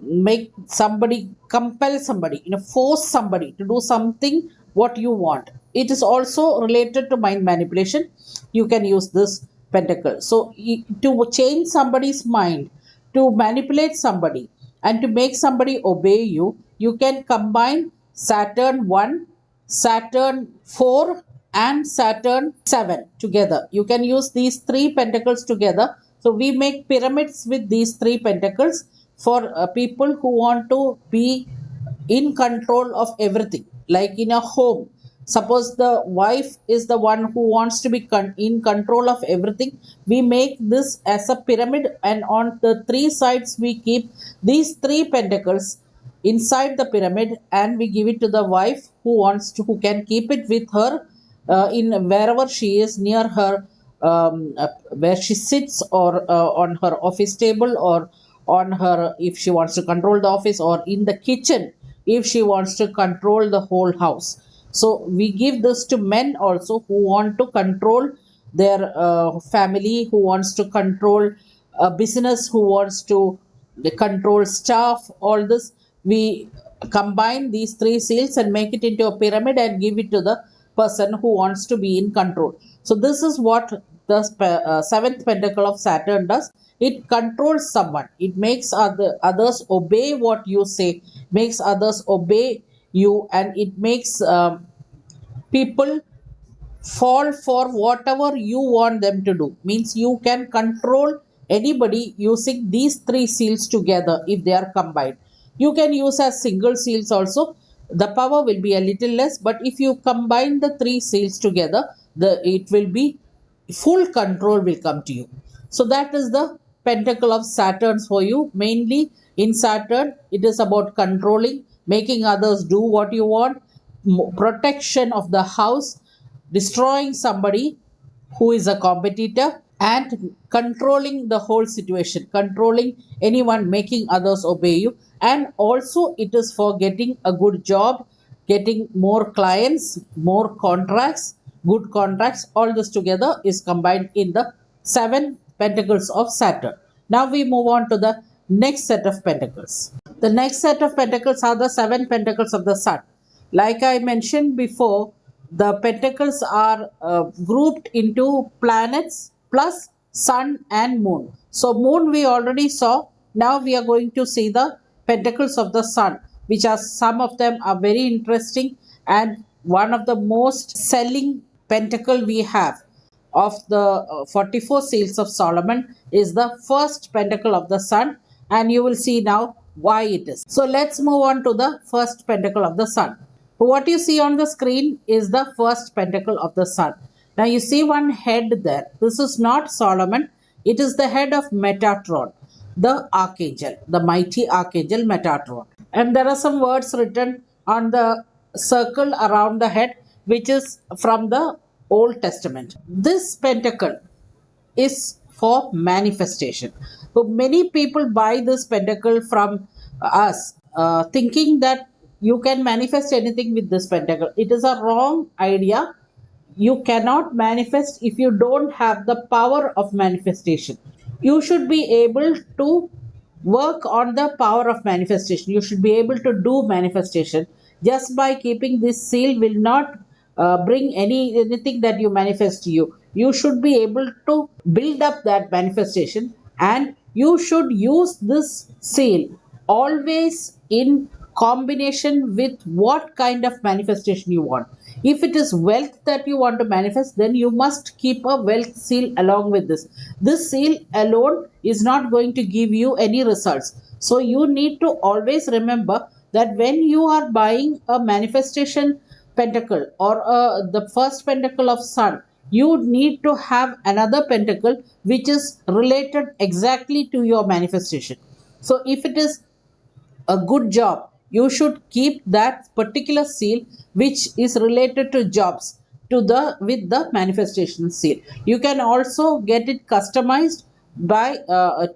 make somebody, compel somebody, force somebody to do something what you want. It is also related to mind manipulation. You can use this pentacle. So, to change somebody's mind, to manipulate somebody, and to make somebody obey you, you can combine Saturn 1, Saturn 4, and Saturn 7 together. You can use these three pentacles together. So, we make pyramids with these three pentacles for people who want to be in control of everything. Like in a home, suppose the wife is the one who wants to be in control of everything, we make this as a pyramid, and on the three sides we keep these three pentacles inside the pyramid, and we give it to the wife who wants to, who can keep it with her in wherever she is near her where she sits, or on her office table, or on her, if she wants to control the office, or in the kitchen if she wants to control the whole house. So we give this to men also who want to control their family, who wants to control a business, who wants to control staff. All this we combine these three seals and make it into a pyramid and give it to the person who wants to be in control. So this is what the seventh pentacle of Saturn does. It controls someone. It makes others obey what you say, makes others obey you, and it makes people fall for whatever you want them to do. Means you can control anybody using these three seals together. If they are combined, you can use as single seals also. The power will be a little less, but if you combine the three seals together, the it will be full control will come to you. So that is the pentacle of Saturn for you. Mainly in Saturn, it is about controlling, making others do what you want, protection of the house, destroying somebody who is a competitor, and controlling the whole situation, controlling anyone, making others obey you. And also it is for getting a good job, getting more clients, more contracts, good contracts. All this together is combined in the seven pentacles of Saturn. Now we move on to the next set of pentacles. The next set of pentacles are the seven pentacles of the sun. Like I mentioned before, the pentacles are grouped into planets plus sun and moon. So moon we already saw. Now we are going to see the pentacles of the sun, which are, some of them are very interesting, and one of the most selling pentacle we have of the 44 seals of Solomon is the first pentacle of the sun, and you will see now why it is. So let's move on to the first pentacle of the sun. What you see on the screen is the first pentacle of the sun. Now you see one head there. This is not Solomon. It is the head of Metatron, the archangel, the mighty archangel Metatron. And there are some words written on the circle around the head, which is from the Old Testament. This pentacle is for manifestation. So many people buy this pentacle from us, thinking that you can manifest anything with this pentacle. It is a wrong idea. You cannot manifest if you don't have the power of manifestation. You should be able to work on the power of manifestation. You should be able to do manifestation. Just by keeping this seal will not bring anything that you manifest to you. You should be able to build up that manifestation, and you should use this seal always in combination with what kind of manifestation you want. If it is wealth that you want to manifest, then you must keep a wealth seal along with this. This seal alone is not going to give you any results. So you need to always remember that when you are buying a manifestation pentacle, or the first pentacle of sun, you need to have another pentacle which is related exactly to your manifestation. So if it is a good job, you should keep that particular seal which is related to jobs to the with the manifestation seal. You can also get it customized by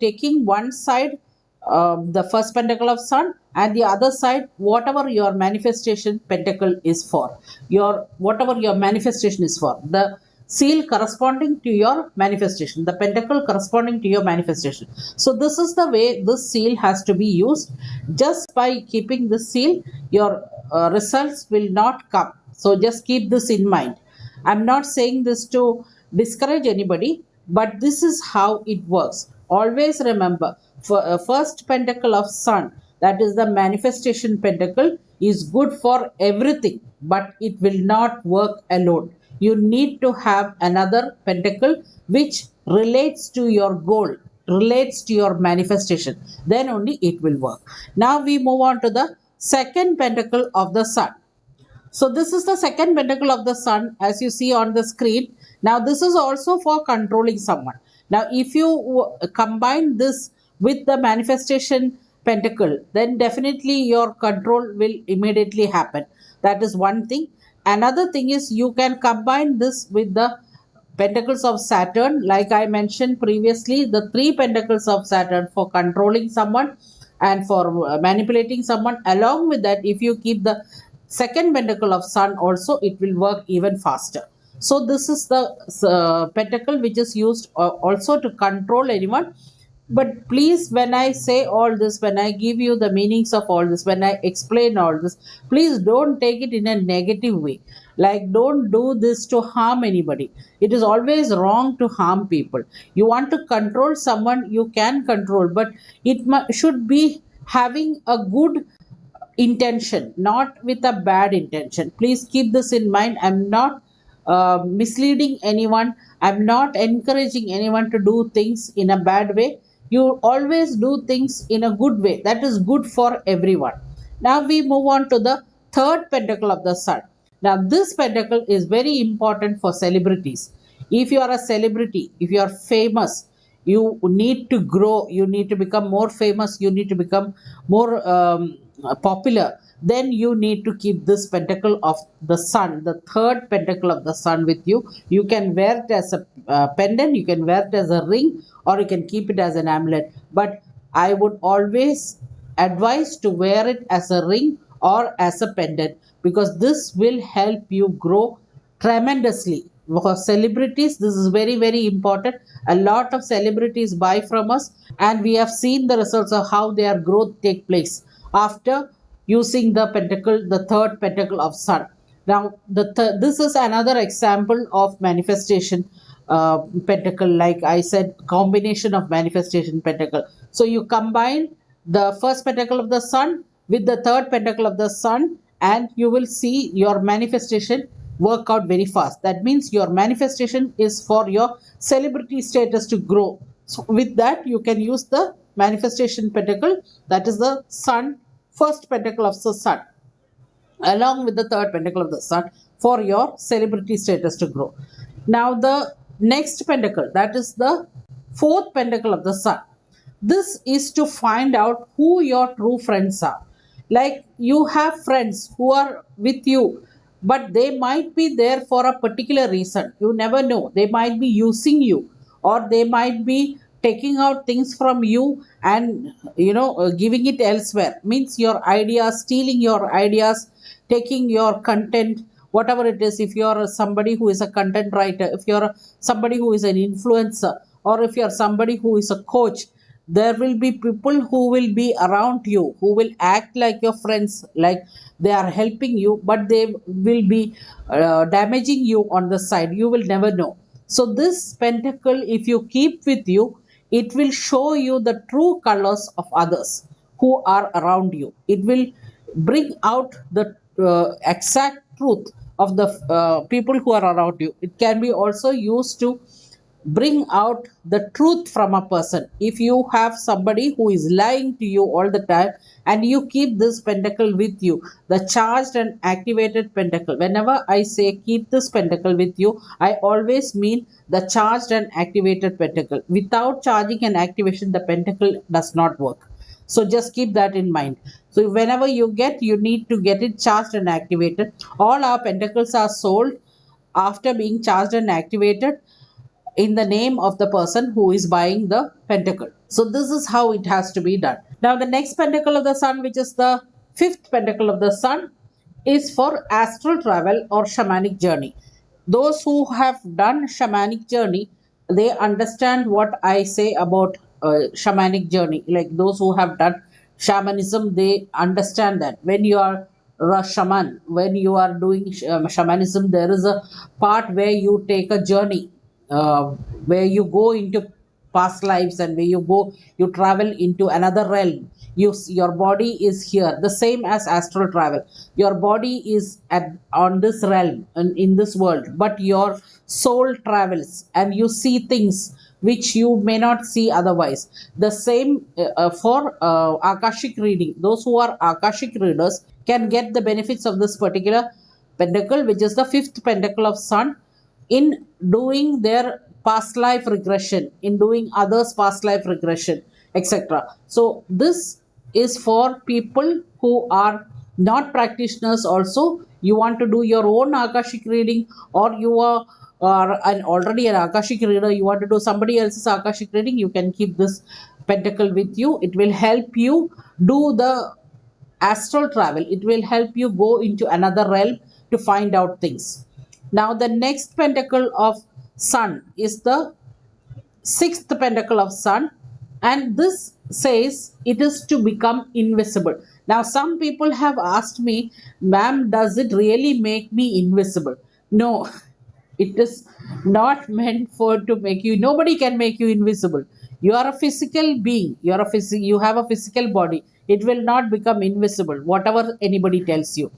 taking one side, the first pentacle of sun, and the other side whatever your manifestation pentacle is for, your whatever your manifestation is for, the seal corresponding to your manifestation, the pentacle corresponding to your manifestation. So this is the way this seal has to be used. Just by keeping this seal, your results will not come. So just keep this in mind. I'm not saying this to discourage anybody, but this is how it works. Always remember, for first pentacle of sun, that is the manifestation pentacle, is good for everything, but it will not work alone. You need to have another pentacle which relates to your goal, relates to your manifestation. Then only it will work. Now we move on to the second pentacle of the sun. So this is the second pentacle of the sun, as you see on the screen. Now this is also for controlling someone. Now if you combine this with the manifestation pentacle, then definitely your control will immediately happen. That is one thing. Another thing is, you can combine this with the pentacles of Saturn, like I mentioned previously, the three pentacles of Saturn for controlling someone and for manipulating someone. Along with that, if you keep the second pentacle of Sun also, it will work even faster. So this is the pentacle which is used also to control anyone. But please, when I say all this, when I give you the meanings of all this, when I explain all this, please don't take it in a negative way. Like, don't do this to harm anybody. It is always wrong to harm people. You want to control someone, you can control, but it should be having a good intention, not with a bad intention. Please keep this in mind. I'm not misleading anyone. I'm not encouraging anyone to do things in a bad way. You always do things in a good way. That is good for everyone. Now we move on to the third pentacle of the Sun. Now, this pentacle is very important for celebrities. If you are a celebrity, if you are famous, you need to grow, you need to become more famous, you need to become more popular, then you need to keep this pentacle of the Sun, the third pentacle of the Sun, with you. You can wear it as a pendant, you can wear it as a ring, or you can keep it as an amulet. But I would always advise to wear it as a ring or as a pendant, because this will help you grow tremendously. For celebrities, this is very, very important. A lot of celebrities buy from us, and we have seen the results of how their growth take place after using the pentacle, the third pentacle of Sun. Now, this is another example of manifestation pentacle. Like I said, combination of manifestation pentacle. So you combine the first pentacle of the Sun with the third pentacle of the Sun, and you will see your manifestation work out very fast. That means your manifestation is for your celebrity status to grow. So with that, you can use the manifestation pentacle, that is the Sun, first pentacle of the Sun, along with the third pentacle of the Sun, for your celebrity status to grow. Now, the next pentacle, that is the fourth pentacle of the Sun. This is to find out who your true friends are. Like, you have friends who are with you, but they might be there for a particular reason. You never know. They might be using you, or they might be taking out things from you and giving it elsewhere. Means your ideas, stealing your ideas, taking your content, whatever it is. If you're somebody who is a content writer, if you're somebody who is an influencer, or if you're somebody who is a coach, there will be people who will be around you, who will act like your friends, like they are helping you, but they will be damaging you on the side. You will never know. So this pentacle, if you keep with you, it will show you the true colors of others who are around you. It will bring out the exact truth of the people who are around you. It can be also used to bring out the truth from a person. If you have somebody who is lying to you all the time, and you keep this pentacle with you, the charged and activated pentacle, whenever I say keep this pentacle with you, I always mean the charged and activated pentacle. Without charging and activation, the pentacle does not work. So just keep that in mind. So whenever you need to get it charged and activated. All our pentacles are sold after being charged and activated in the name of the person who is buying the pentacle. So this is how it has to be done. Now, the next pentacle of the Sun, which is the fifth pentacle of the Sun, is for astral travel or shamanic journey. Those who have done shamanic journey, they understand what I say about shamanic journey. Like those who have done shamanism, they understand that when you are a shaman, when you are doing shamanism, there is a part where you take a journey, uh, where you go into past lives, and where you travel into another realm. Your body is here, the same as astral travel. Your body is on this realm and in this world, but your soul travels and you see things which you may not see otherwise. The same for akashic reading. Those who are akashic readers can get the benefits of this particular pentacle, which is the fifth pentacle of Sun, in doing their past life regression, in doing others' past life regression, etc. So, this is for people who are not practitioners also. You want to do your own Akashic reading, or you are or an already an Akashic reader, you want to do somebody else's Akashic reading, you can keep this pentacle with you. It will help you do the astral travel. It will help you go into another realm to find out things. Now, the next pentacle of sun is the sixth pentacle of sun, and this says it is to become invisible. Now, some people have asked me, ma'am, does it really make me invisible? No, it is not meant for to make you. Nobody can make you invisible. You are a physical being. You have a physical body. It will not become invisible whatever anybody tells you.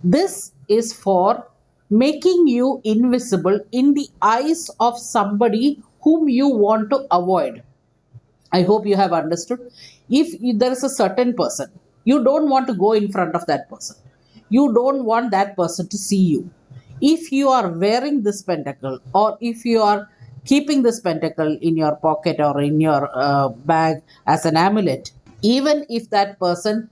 This is for making you invisible in the eyes of somebody whom you want to avoid. I hope you have understood. If there is a certain person, you don't want to go in front of that person. You don't want that person to see you. If you are wearing this pentacle, or if you are keeping this pentacle in your pocket or in your bag as an amulet, even if that person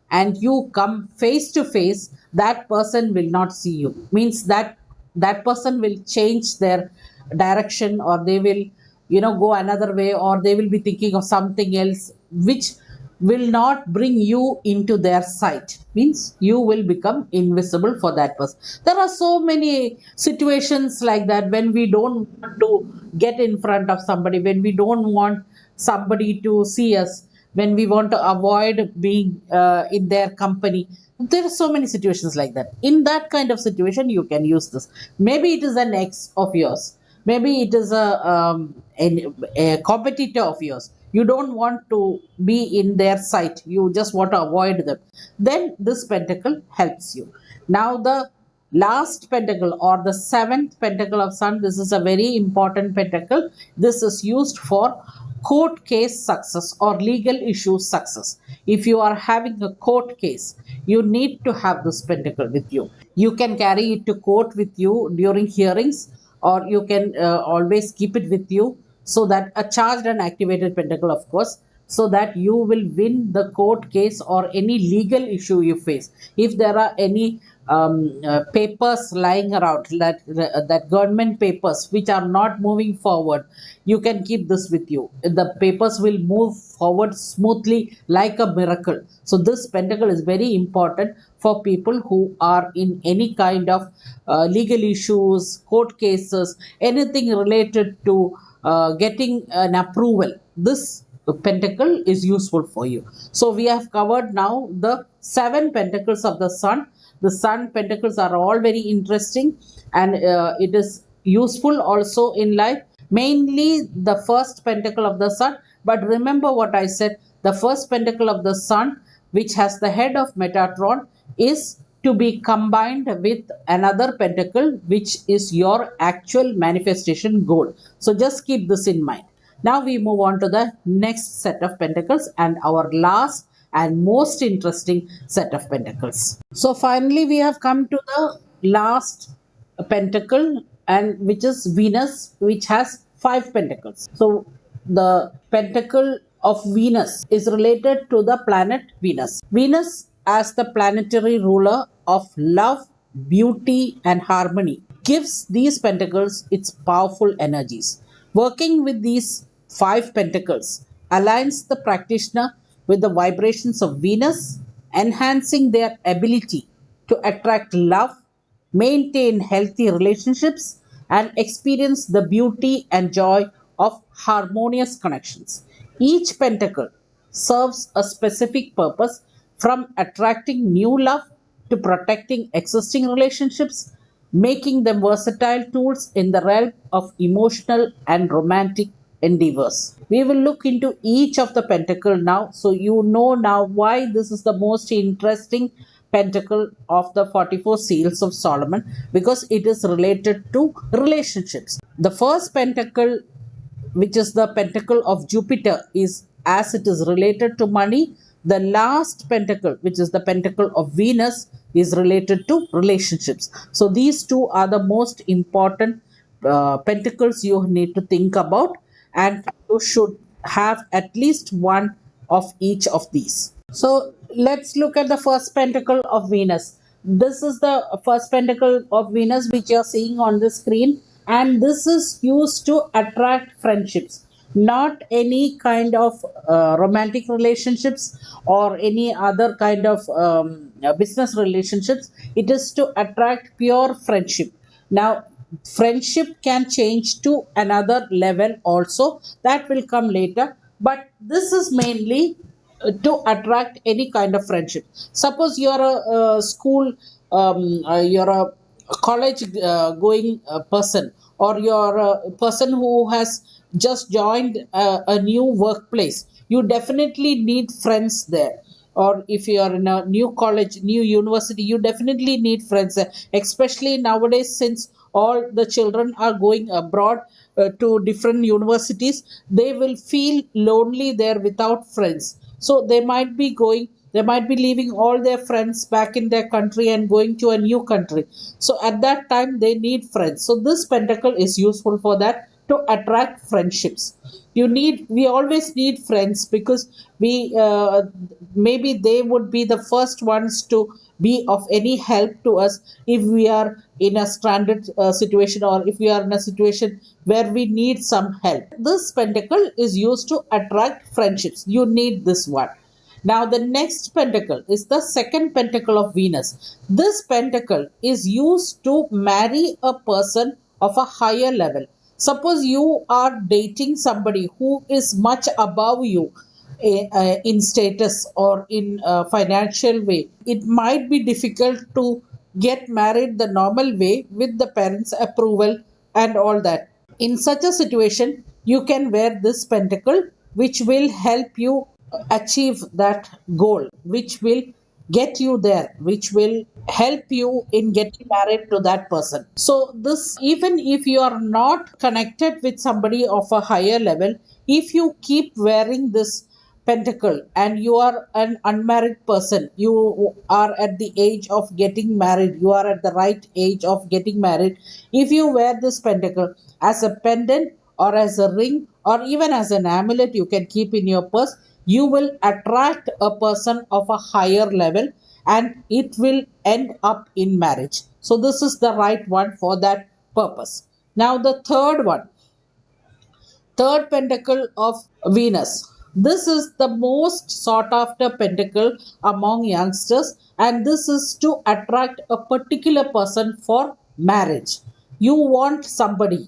and you come face to face, that person will not see you. Means that that person will change their direction, or they will go another way, or they will be thinking of something else which will not bring you into their sight. Means you will become invisible for that person. There are so many situations like that when we don't want to get in front of somebody, when we don't want somebody to see us, when we want to avoid being in their company. There are so many situations like that. In that kind of situation, you can use this. Maybe it is an ex of yours, maybe it is a competitor of yours. You don't want to be in their sight, you just want to avoid them. Then this pentacle helps you. Now, the last pentacle, or the seventh pentacle of sun, this is a very important pentacle. This is used for court case success or legal issue success. If you are having a court case, you need to have this pentacle with you. You can carry it to court with you during hearings, or you can always keep it with you, so that a charged and activated pentacle, of course, so that you will win the court case or any legal issue you face. If there are any papers lying around, that government papers which are not moving forward, you can keep this with you. The papers will move forward smoothly like a miracle. So this pentacle is very important for people who are in any kind of legal issues, court cases, anything related to getting an approval. This pentacle is useful for you. So we have covered now the seven pentacles of the sun. The sun pentacles are all very interesting, and it is useful also in life. Mainly the first pentacle of the sun. But remember what I said, the first pentacle of the sun, which has the head of Metatron, is to be combined with another pentacle, which is your actual manifestation goal. So just keep this in mind. Now we move on to the next set of pentacles, and our last and most interesting set of pentacles. So finally we have come to the last pentacle, and which is Venus, which has five pentacles. So the pentacle of Venus is related to the planet Venus. Venus, as the planetary ruler of love, beauty, and harmony, gives these pentacles its powerful energies. Working with these five pentacles aligns the practitioner with the vibrations of Venus, enhancing their ability to attract love, maintain healthy relationships, and experience the beauty and joy of harmonious connections. Each pentacle serves a specific purpose, from attracting new love to protecting existing relationships, making them versatile tools in the realm of emotional and romantic endeavors. We will look into each of the pentacle now, so you know now why this is the most interesting pentacle of the 44 seals of Solomon, because it is related to relationships. The first pentacle, which is the pentacle of Jupiter, is as it is related to money. The last pentacle, which is the pentacle of Venus, is related to relationships. So these two are the most important pentacles you need to think about, and you should have at least one of each of these. So let's look at the first pentacle of Venus. This is the first pentacle of Venus which you are seeing on the screen, and this is used to attract friendships, not any kind of romantic relationships or any other kind of business relationships. It is to attract pure friendship. Now, friendship can change to another level also, that will come later, but this is mainly to attract any kind of friendship. Suppose you're a school, you're a college going person, or you're a person who has just joined a new workplace, you definitely need friends there. Or if you are in a new college, new university, you definitely need friends there. Especially nowadays, since all the children are going abroad to different universities, they will feel lonely there without friends. So they might be leaving all their friends back in their country and going to a new country. So at that time, they need friends. So this pentacle is useful for that, to attract friendships. We always need friends, because we maybe they would be the first ones to be of any help to us if we are in a stranded situation, or if we are in a situation where we need some help. This pentacle is used to attract friendships. You need this one. Now, the next pentacle is the second pentacle of Venus. This pentacle is used to marry a person of a higher level. Suppose you are dating somebody who is much above you in status or in financial way. It might be difficult to get married the normal way with the parents' approval and all that. In such a situation, you can wear this pentacle, which will help you achieve that goal, which will get you there, which will help you in getting married to that person. So, this, even if you are not connected with somebody of a higher level, if you keep wearing this pentacle and you are an unmarried person, you are at the age of getting married, you are at the right age of getting married. If you wear this pentacle as a pendant or as a ring or even as an amulet, you can keep in your purse, you will attract a person of a higher level, and it will end up in marriage. So this is the right one for that purpose. Now, the third pentacle of Venus. This is the most sought after pentacle among youngsters, and this is to attract a particular person for marriage. You want somebody,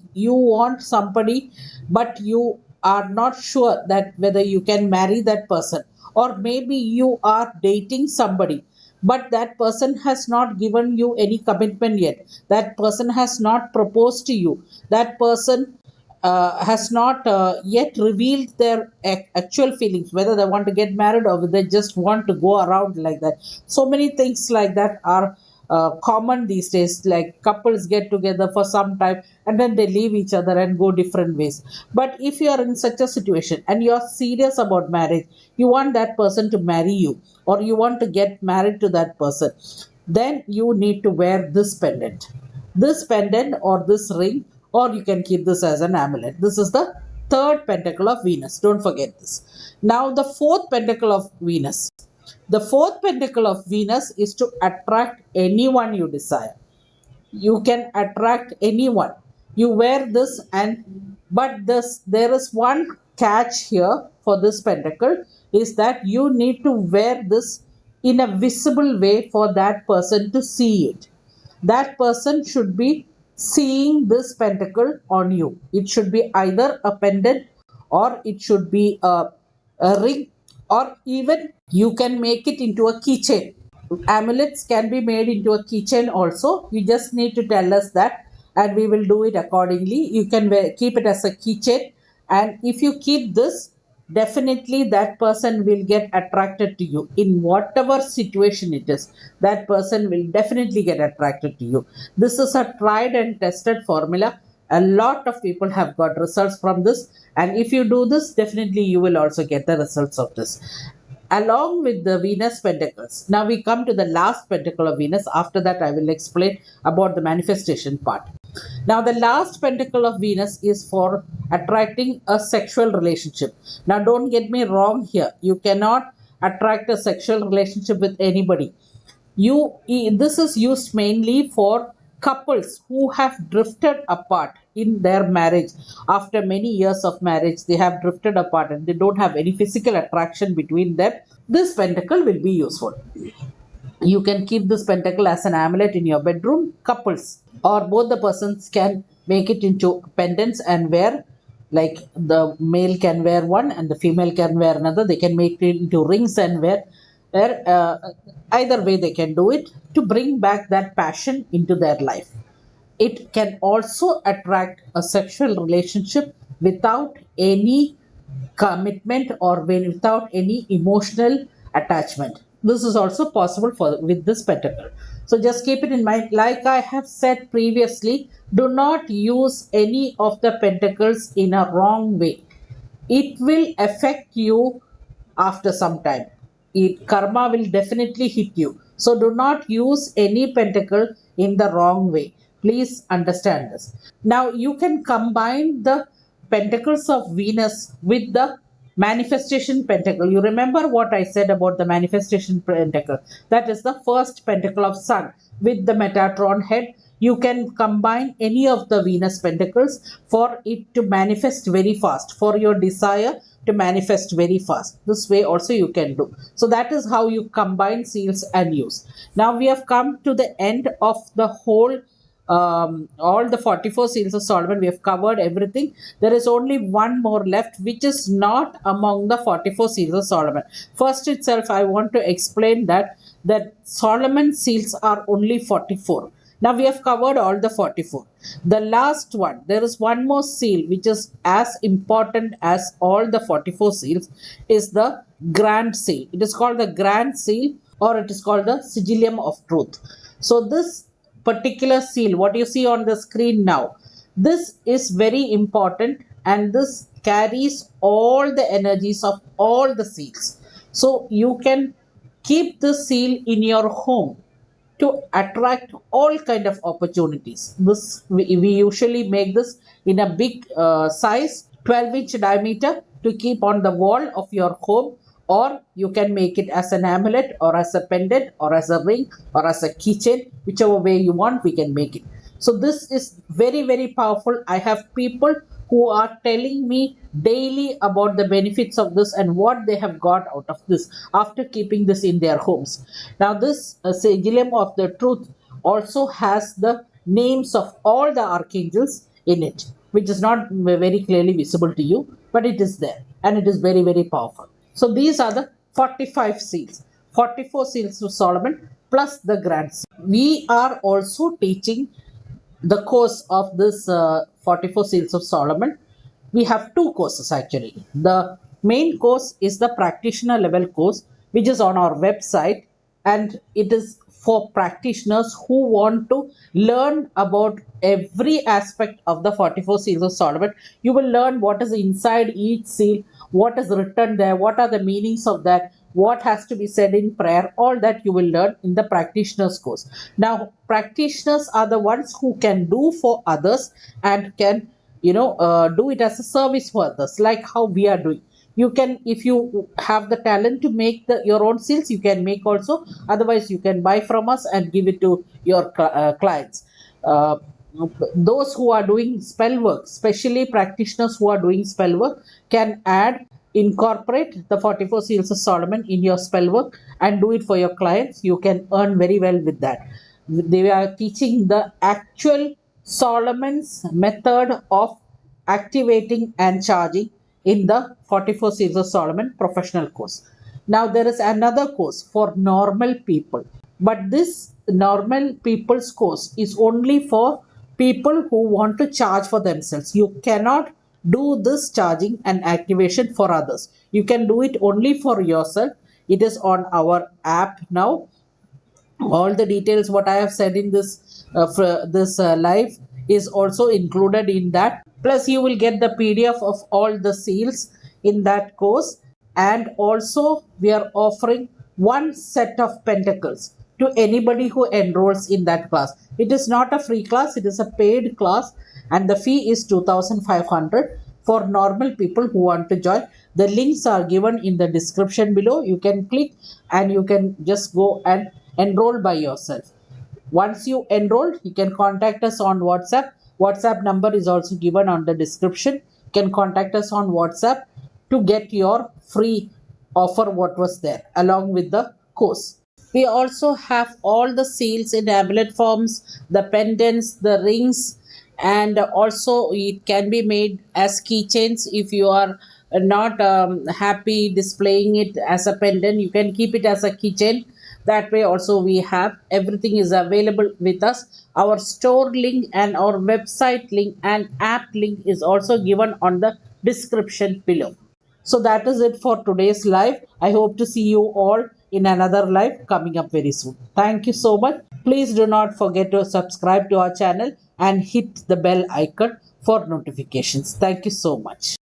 but you are not sure that whether you can marry that person, or maybe you are dating somebody, but that person has not given you any commitment yet. That person has not proposed to you. That person has not yet revealed their actual feelings, whether they want to get married or they just want to go around like that. So many things like that are common these days. Like couples get together for some time and then they leave each other and go different ways. But if you are in such a situation and you are serious about marriage, you want that person to marry you, or you want to get married to that person, then you need to wear this pendant or this ring, or you can keep this as an amulet. This is the third pentacle of Venus. Don't forget this. Now, the fourth pentacle of Venus. The fourth pentacle of Venus is to attract anyone you desire. You can attract anyone. You wear this, and but this there is one catch here for this pentacle, is that you need to wear this in a visible way for that person to see it. That person should be seeing this pentacle on you. It should be either a pendant, or it should be a ring, or even you can make it into a keychain. Amulets can be made into a keychain also. You just need to tell us that, and we will do it accordingly. You can keep it as a keychain, and if you keep this, definitely that person will get attracted to you in whatever situation it is. That person will definitely get attracted to you. This is a tried and tested formula. A lot of people have got results from this, and if you do this, definitely you will also get the results of this along with the Venus pentacles. Now we come to the last pentacle of Venus. After that, I will explain about the manifestation part. Now, the last pentacle of Venus is for attracting a sexual relationship. Now, don't get me wrong here. You cannot attract a sexual relationship with anybody. This is used mainly for couples who have drifted apart in their marriage. After many years of marriage, they have drifted apart and they don't have any physical attraction between them. This pentacle will be useful. You can keep this pentacle as an amulet in your bedroom. Couples or both the persons can make it into pendants and wear, like the male can wear one and the female can wear another. They can make it into rings and wear. Either way, they can do it to bring back that passion into their life. It can also attract a sexual relationship without any commitment or without any emotional attachment. This is also possible for with this pentacle. So just keep it in mind. Like I have said previously, do not use any of the pentacles in a wrong way. It will affect you after some time. Karma will definitely hit you. So do not use any pentacle in the wrong way. Please understand this. Now you can combine the pentacles of Venus with the manifestation pentacle. You remember what I said about the manifestation pentacle? That is the first pentacle of Sun with the Metatron head. You can combine any of the Venus pentacles for it to manifest very fast, for your desire to manifest very fast. This way also you can do. So that is how you combine seals and use. Now we have come to the end of the whole all the 44 seals of Solomon. We have covered everything. There is only one more left, which is not among the 44 seals of Solomon. First itself, I want to explain that Solomon seals are only 44. Now we have covered all the 44. The last one, there is one more seal which is as important as all the 44 seals, is the Grand Seal. It is called the Grand Seal, or it is called the Sigillium of Truth. So this particular seal, what you see on the screen now, this is very important and this carries all the energies of all the seals. So you can keep this seal in your home to attract all kind of opportunities. This we usually make this in a big size, 12-inch diameter, to keep on the wall of your home, or you can make it as an amulet or as a pendant or as a ring or as a keychain, whichever way you want, we can make it. So this is very, very powerful. I have people who are telling me daily about the benefits of this and what they have got out of this after keeping this in their homes. Now this Sigillium of the Truth also has the names of all the archangels in it, which is not very clearly visible to you, but it is there and it is very, very powerful. So these are the 45 seals, 44 seals of Solomon plus the Grand Seal. We are also teaching the course of this 44 seals of Solomon. We have two courses actually. The main course is the practitioner level course, which is on our website, and it is for practitioners who want to learn about every aspect of the 44 seals of Solomon. You will learn what is inside each seal, what is written there, what are the meanings of that, what has to be said in prayer. All that you will learn in the practitioners course. Now practitioners are the ones who can do for others and can do it as a service for others, like how we are doing. You can, if you have the talent to make your own seals, you can make also. Otherwise you can buy from us and give it to your clients. Those who are doing spell work, especially practitioners who are doing spell work, can incorporate the 44 seals of Solomon in your spell work and do it for your clients. You can earn very well with that. They are teaching the actual Solomon's method of activating and charging in the 44 seals of Solomon professional course. Now there is another course for normal people, but this normal people's course is only for people who want to charge for themselves. You cannot do this charging and activation for others. You can do it only for yourself. It is on our app now. All the details what I have said in this live is also included in that. Plus you will get the PDF of all the seals in that course, and also we are offering one set of pentacles to anybody who enrolls in that class. It is not a free class, it is a paid class, and the fee is 2,500 for normal people who want to join. The links are given in the description below. You can click and you can just go and enroll by yourself. Once you enroll, you can contact us on WhatsApp. WhatsApp number is also given on the description. You can contact us on WhatsApp to get your free offer what was there along with the course. We also have all the seals in amulet forms, the pendants, the rings, and also it can be made as keychains. If you are not happy displaying it as a pendant, you can keep it as a keychain. That way also we have everything is available with us. Our store link and our website link and app link is also given on the description below. So that is it for today's live. I hope to see you all in another live coming up very soon. Thank you so much. Please do not forget to subscribe to our channel and hit the bell icon for notifications. Thank you so much.